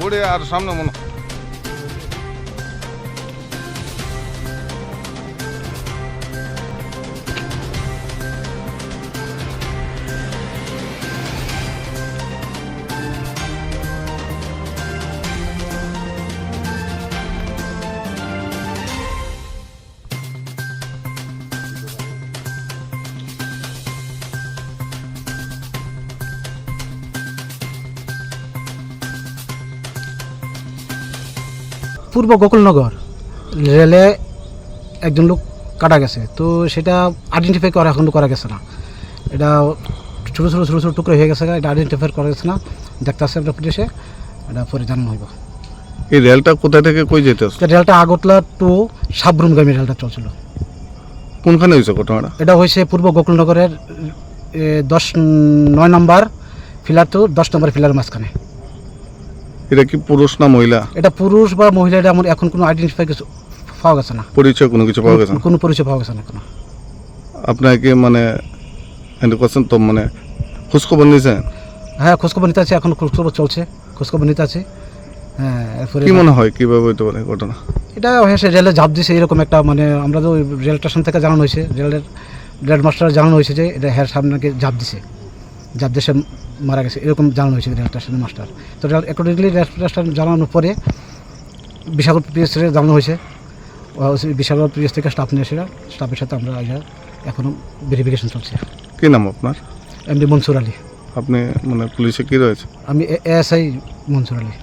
ঘুরে আর সামনে মনে পূর্ব গোকুলনগর রেলে একজন লোক কাটা গেছে, তো সেটা আইডেন্টিফাই করা এখন করা গেছে না। এটা ছোটো ছোটো ছোটো ছোটো টুকরো হয়ে গেছে, এটা আইডেন্টিফাই করা গেছে না। দেখতে আসছে আমরা পুলিশে, এটা পরে জানানো হইব। এই রেলটা কোথায় থেকে কই যেতে আসছে? রেলটা আগরতলা টু সাবরুমগামী রেলটা চলছিল। কোনখানে হয়েছে ঘটনাটা? এটা হয়েছে পূর্ব গোকুলনগরের 9 নম্বর ফিলার টু 10 নম্বর ফিলার মাঝখানে। এটা কি পুরুষ না মহিলা? এটা পুরুষ বা মহিলা, এটা আমার এখন কোনো আইডেন্টিফাই কিছু পাওয়া গেছে না, পরিচয় কোনো কিছু পাওয়া গেছে না? কোনো পরিচয় পাওয়া গেছে না এখনো। আপনাকে মানে এন্ড কোশ্চেন তো মানে খোঁজখবর নিয়েছেন? হ্যাঁ, খোঁজখবর নিতে আছে, এখন খোঁজখবর চলছে, খোঁজখবর নিতে আছে। হ্যাঁ, এরপরে কি মনে হয় কিভাবে হইতে পারে ঘটনা? এটা হয়েছে রেলে ঝাঁপ দিছে এরকম একটা, মানে আমরা তো ওই রেল স্টেশন থেকে জানানো হয়েছে, রেল মাস্টার জানানো হয়েছে যে এটা হ্যাঁ সামনে ঝাঁপ দিছে, ঝাঁপ দিছে মারা গেছে, এরকম জানানো হয়েছে রেল স্টেশনের মাস্টার। তো রেল অ্যাকর্ডিংলি রেল স্টেশন জানানোর পরে বিশাগর পিএস থেকে জানানো হয়েছে, বিশাগর পিএস থেকে স্টাফ নিয়ে এসে স্টাফের সাথে আমরা এখনও ভেরিফিকেশন চলছে। কি নাম আপনার? এমডি মনসুর আলী। আপনি মানে পুলিশে কি রয়েছে? আমি এএসআই মনসুর আলী।